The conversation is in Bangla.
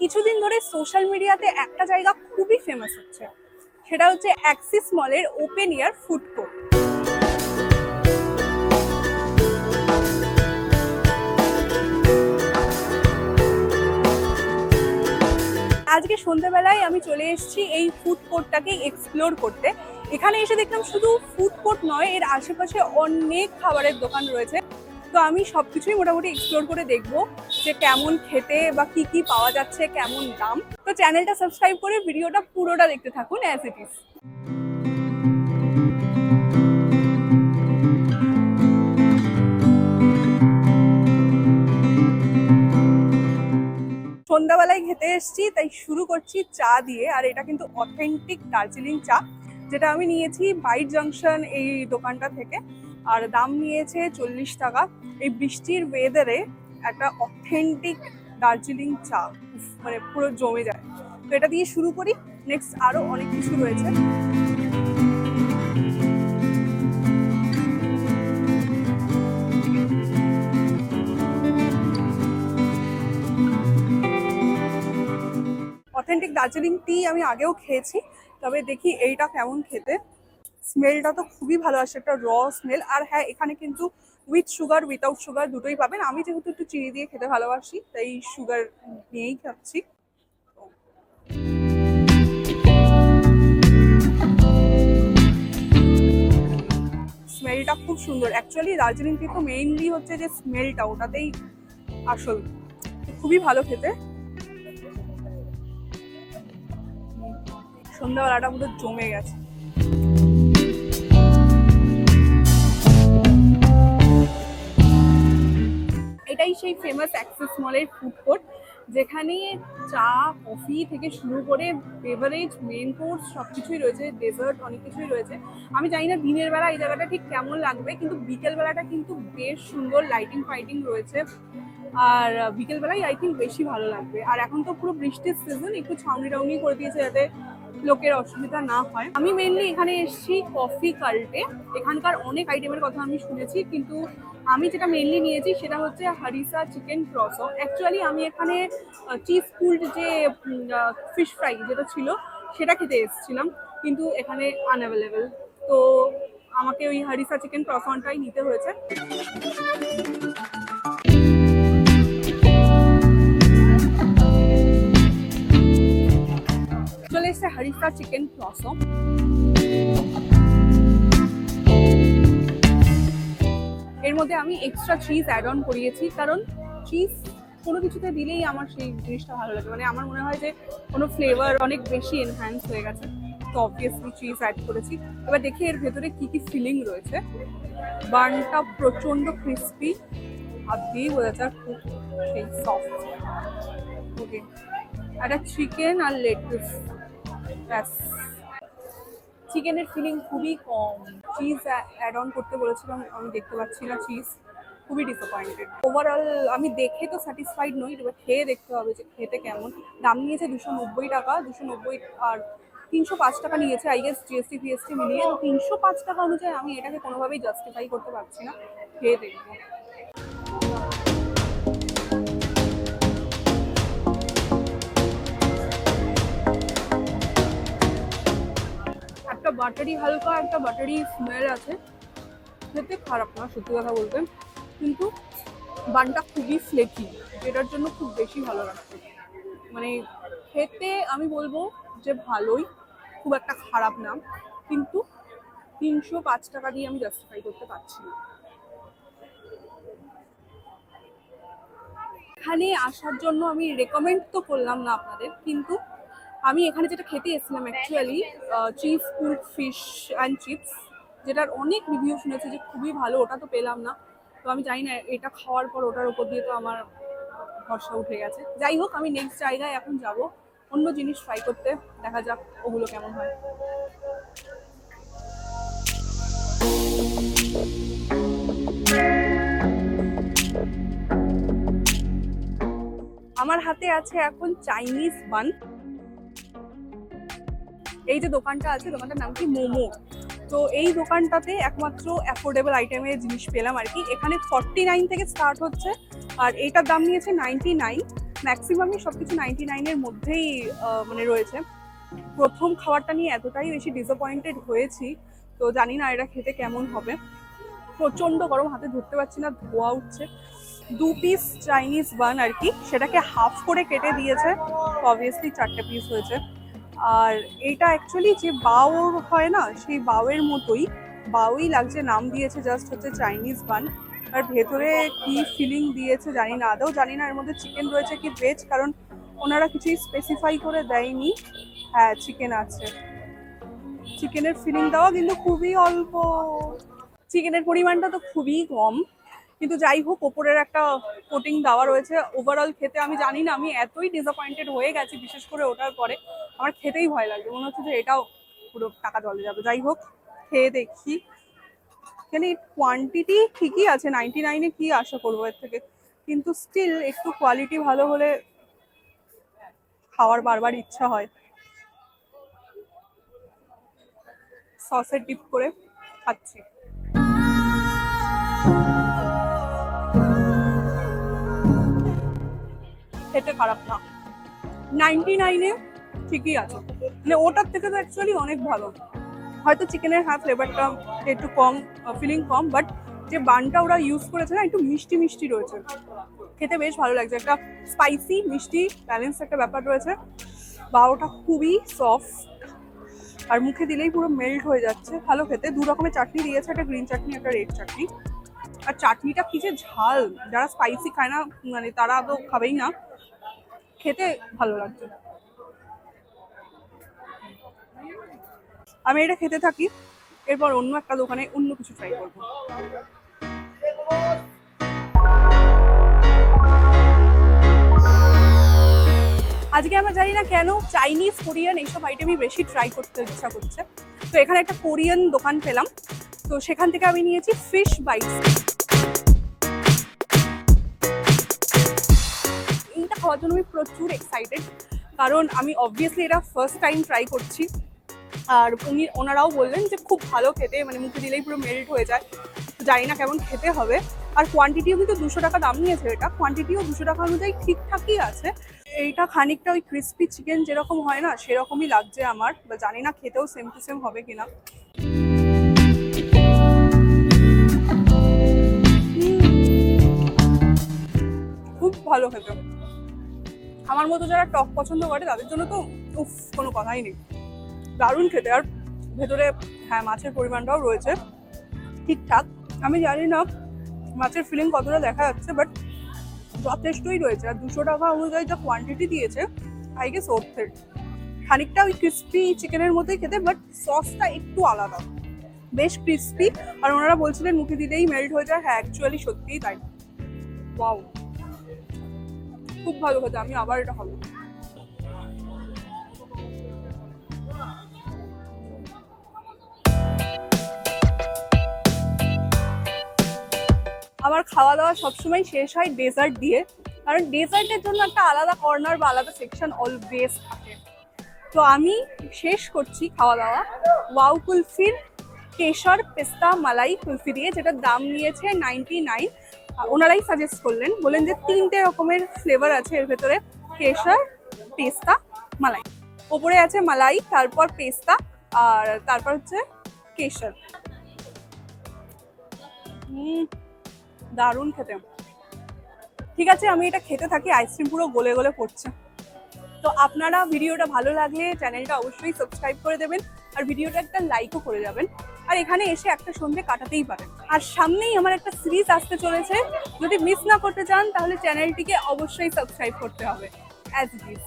কিছুদিন ধরে সোশ্যাল মিডিয়াতে একটা জায়গা খুবই ফেমাস হচ্ছে, সেটা হচ্ছে অ্যাক্সিস মলের ওপেন এয়ার ফুড কোর্ট। আজকে সন্ধ্যাবেলায় আমি চলে এসেছি এই ফুড কোর্টটাকে এক্সপ্লোর করতে। এখানে এসে দেখলাম শুধু ফুড কোর্ট নয়, এর আশেপাশে অনেক খাবারের দোকান রয়েছে। তো আমি সবকিছুই মোটামুটি এক্সপ্লোর করে দেখবো যে কেমন খেতে বা কি কি পাওয়া যাচ্ছে, কেমন দাম। তো চ্যানেলটা সাবস্ক্রাইব করে ভিডিওটা পুরোটা দেখতে থাকুন অ্যাজ ইট ইজ। সন্ধ্যাবেলায় খেতে এসেছি, তাই শুরু করছি চা দিয়ে। আর এটা কিন্তু অথেন্টিক দার্জিলিং চা, যেটা আমি নিয়েছি বাইট জাংশন এই দোকানটা থেকে। আর দাম নিয়েছে 40 টাকা। এই বৃষ্টির ওয়েদারে একটা অথেন্টিক দার্জিলিং চা মানে পুরো জমে যায়। তো এটা দিয়ে শুরু করি, নেক্সট আরো অনেক কিছু রয়েছে। অথেন্টিক দার্জিলিং টি আমি আগেও খেয়েছি, তবে দেখি এইটা কেমন খেতে। স্মেলটা তো খুবই ভালো আসে, একটা র স্মেল। আর হ্যাঁ, এখানে কিন্তু উইথ সুগার উইথাউট সুগার দুটোই পাবেন। আমি যেহেতু একটু চিনি দিয়ে খেতে ভালোবাসি, তাই সুগার নিয়েই খাচ্ছি। স্মেলটা খুব সুন্দর। অ্যাকচুয়ালি দার্জিলিং টি তো মেইনলি হচ্ছে যে স্মেলটা, ওটাতেই আসল। খুবই ভালো খেতে। সন্ধ্যাবেলাটা পুরো জমে গেছে। এটাই সেই ফেমাস অ্যাক্সিস মলের ফুড কোর্ট, যেখানে চা কফি থেকে শুরু করে বেভারেজ মেন কোর্স সবকিছুই রয়েছে, ডেজার্ট অনেক কিছুই রয়েছে। আমি জানি না দিনের বেলা এই জায়গাটা ঠিক কেমন লাগবে, কিন্তু বিকেল বেলাটা কিন্তু বেশ সুন্দর, লাইটিং ফাইটিং রয়েছে। আর বিকেল বেলায় আই থিঙ্ক বেশি ভালো লাগবে। আর এখন তো পুরো বৃষ্টির সিজন, একটু ছাউনি টাউনি করে দিয়েছে যাতে লোকের অসুবিধা না হয়। আমি মেনলি এখানে এসেছি কফি কাল্টে। এখানকার অনেক আইটেমের কথা আমি শুনেছি, কিন্তু আমি যেটা মেনলি নিয়েছি সেটা হচ্ছে হারিসা চিকেন ক্রসো। অ্যাকচুয়ালি আমি এখানে চিজ পুলড যে ফিশ ফ্রাই যেটা ছিল সেটা খেতে এসেছিলাম, কিন্তু এখানে আনঅ্যাভেলেবেল। তো আমাকে ওই হারিসা চিকেন ক্রসনটাই নিতে হয়েছে। চলে এসছে হারিসা চিকেন ক্রসো। এর মধ্যে আমি এক্সট্রা চিজ অ্যাড অন করিয়েছি, কারণ চিজ কোনো কিছুতে দিলেই আমার সেই জিনিসটা ভালো লাগে। মানে আমার মনে হয় যে কোনো ফ্লেভার অনেক বেশি এনহ্যান্স হয়ে গেছে, তো অবভিয়াসলি চিজ অ্যাড করেছি। এবার দেখি এর ভেতরে কি কি ফিলিং রয়েছে। বানটা প্রচণ্ড ক্রিস্পি, আর দিয়ে বোঝা যায় খুব সেই সফট। ওকে, একটা চিকেন আর লেটুস, ব্যাস। চিকেনের ফিলিং খুবই কম, চিজ অ্যাড অন করতে বলেছিলাম, আমি দেখতে পাচ্ছি না চিজ। খুবই ডিসঅ্যাপয়েন্টেড। ওভারঅল আমি দেখে তো স্যাটিসফাইড নই, এবার খেয়ে দেখতে হবে যে খেতে কেমন। দাম নিয়েছে 290 টাকা, 290 আর 305 টাকা নিয়েছে আই গেস জিএসটি ফিএসটি মিলিয়ে। তো 305 টাকা অনুযায়ী আমি এটাকে কোনোভাবেই জাস্টিফাই করতে পারছি না। খেয়ে দেখবো। একটা বাটারি, হালকা একটা বাটারি স্মেল আছে, খেতে খারাপ না সত্যি কথা বলতে, কিন্তু বানটা খুবই ফ্লেকি, যেটার জন্য খুব বেশি ভালো লাগছে। মানে খেতে আমি বলবো যে ভালোই, খুব একটা খারাপ না, কিন্তু 305 টাকা দিয়ে আমি জাস্টিফাই করতে পারছি না। এখানে আসার জন্য আমি রেকমেন্ড তো করলাম না আপনাদের, কিন্তু আমি এখানে যেটা খেতে এসেছিলাম actually cheese pulled fish and chips, যেটার অনেক রিভিউ শুনেছি যে খুবই ভালো, ওটা তো পেলাম না। তো আমি জানি না এটা খাওয়ার পর ওটার উপর দিয়ে তো আমার ভরসা উঠে গেছে। যাই হোক, আমি নেক্সট জায়গায় এখন যাব অন্য জিনিস ট্রাই করতে, দেখা যাক ওগুলো কেমন হয়। আমার হাতে আছে এখন চাইনিজ বান। এই যে দোকানটা আছে, দোকানটার নাম কি মোমো। তো এই দোকানটাতে একমাত্র অ্যাফোর্ডেবল আইটেমের জিনিস পেলাম আর কি। এখানে 49 থেকে স্টার্ট হচ্ছে, আর এইটার দাম নিয়েছে 99। ম্যাক্সিমামই সবকিছু 99-এর মধ্যেই মানে রয়েছে। প্রথম খাবারটা নিয়ে এতটাই বেশি ডিসঅ্যাপয়েন্টেড হয়েছি, তো জানি না এটা খেতে কেমন হবে। প্রচন্ড গরম, হাতে ধরতে পারছি না, ধোয়া উঠছে। 2 পিস চাইনিজ বান আর কি, সেটাকে হাফ করে কেটে দিয়েছে, অবভিয়াসলি 4টে পিস হয়েছে। আর এইটা অ্যাকচুয়ালি যে বাউর হয় না, সেই বাউয়ের মতোই, বাউই লাগছে, নাম দিয়েছে জাস্ট হচ্ছে চাইনিজ বান। আর ভেতরে কি ফিলিং দিয়েছে জানি না, আদৌ জানি না এর মধ্যে চিকেন রয়েছে কি ভেজ, কারণ ওনারা কিছুই স্পেসিফাই করে দেয়নি। হ্যাঁ, চিকেন আছে, চিকেনের ফিলিং দেওয়া কিন্তু খুবই অল্প, চিকেনের পরিমাণটা তো খুবই কম, কিন্তু যাই হোক ওপরের একটা কোটিং দেওয়া রয়েছে। ওভারঅল খেতে আমি জানি না, আমি এতই ডিসঅ্যাপয়েন্টেড হয়ে গেছি, বিশেষ করে ওটার পরে আমার খেতেই ভয় লাগছে, মনে হচ্ছে যে এটাও পুরো টাকা জলে যাবে। যাই হোক, খেয়ে দেখি। এখানে কোয়ান্টিটি ঠিকই আছে, 99-এ কি আশা করবো এর থেকে, কিন্তু স্টিল একটু কোয়ালিটি ভালো হলে খাওয়ার বারবার ইচ্ছা হয়। সসে ডিপ করে খাচ্ছি। খেতে খারাপ না, 99-এ ঠিকই আছে, মানে ওটার থেকে তো অ্যাকচুয়ালি অনেক ভালো। হয়তো চিকেনের ফ্লেভারটা একটু কম, ফিলিং কম, বাট যে বানটা ওরা ইউজ করেছে না, একটু মিষ্টি মিষ্টি রয়েছে, খেতে বেশ ভালো লাগছে। একটা স্পাইসি মিষ্টি ব্যালেন্স একটা ব্যাপার রয়েছে। বাউটা খুবই সফট, আর মুখে দিলেই পুরো মেল্ট হয়ে যাচ্ছে, ভালো খেতে। 2 রকমের চাটনি দিয়েছে, একটা গ্রিন চাটনি, একটা রেড চাটনি। আর চাটনিটা কি যে ঝাল, যারা স্পাইসি খায় না মানে তারা তো খাবেই না, খেতে ভালো লাগছে। আমি এটা খেতে থাকি, এরপর অন্য একটা দোকানে অন্য কিছু ট্রাই করবো। আজকে আমরা জানি না কেন চাইনিজ, কোরিয়ান এইসব আইটেমই বেশি ট্রাই করতে ইচ্ছা করছে। তো এখানে একটা কোরিয়ান দোকান পেলাম, তো সেখান থেকে আমি নিয়েছি ফিশ বাইটস। এইটা খাওয়ার জন্য আমি প্রচুর এক্সাইটেড, কারণ আমি অবভিয়াসলি এটা ফার্স্ট টাইম ট্রাই করছি। আর ওনারাও বললেন যে খুব ভালো খেতে, মানে মুখে দিলেই পুরো মেল্ট হয়ে যায়। জানি না কেমন খেতে হবে। আর কোয়ান্টিটিও কিন্তু 200 টাকা দাম নিয়েছে, এটা কোয়ান্টিটিও 200 টাকা অনুযায়ী ঠিকঠাকই আছে। এইটা খানিকটা ওই ক্রিস্পি চিকেন যেরকম হয় না, সেরকমই লাগছে আমার, বা জানি না খেতেও সেম টু সেম হবে কিনা। খুব ভালো খেতে, আমার মতো যারা টক পছন্দ করে তাদের জন্য তো উফ, কোনো কথাই নেই, দারুণ খেতে। আর ভেতরে হ্যাঁ মাছের পরিমাণটাও রয়েছে ঠিকঠাক, আমি জানি না মাছের ফিলিং কতটা দেখা যাচ্ছে, বাট যথেষ্টই রয়েছে। আর 200 টাকা অনুযায়ী যা কোয়ান্টিটি দিয়েছে, আই গেস ওর্থের। খানিকটা ওই ক্রিস্পি চিকেনের মতোই খেতে, বাট সসটা একটু আলাদা, বেশ ক্রিস্পি। আর ওনারা বলছিলেন মুখে দিলেই মেল্ট হয়ে যায়, হ্যাঁ অ্যাকচুয়ালি সত্যিই তাই। ওয়াও, খুব ভালো খেতে, আমি আবার এটা খাবো। আমার খাওয়া দাওয়া সবসময় শেষ হয় ডেজার্ট দিয়ে, কারণ ডেজার্টের জন্য একটা আলাদা কর্নার বা আলাদা সেকশন অলওয়েজ থাকে। তো আমি শেষ করছি খাওয়া দাওয়া ওয়াও কুলফির কেশর পেস্তা মালাই কুলফি দিয়ে, যেটার দাম নিয়েছে 99। ওনারাই সাজেস্ট করলেন, বলেন যে 3টে রকমের ফ্লেভার আছে এর ভেতরে, কেশর পেস্তা মালাই। ওপরে আছে মালাই, তারপর পেস্তা, আর তারপর হচ্ছে কেশর। দারুণ খেতে। ঠিক আছে, আমি এটা খেতে থাকি, আইসক্রিম পুরো গলে গলে পড়ছে। তো আপনারা ভিডিওটা ভালো লাগলে চ্যানেলটা অবশ্যই সাবস্ক্রাইব করে দেবেন, আর ভিডিওটা একটা লাইকও করে যাবেন। আর এখানে এসে একটা সন্ধ্যে কাটাতেই পারেন। আর সামনেই আমার একটা সিরিজ আসতে চলেছে, যদি মিস না করতে চান তাহলে চ্যানেলটিকে অবশ্যই সাবস্ক্রাইব করতে হবে, অ্যাজ ইট ইজ।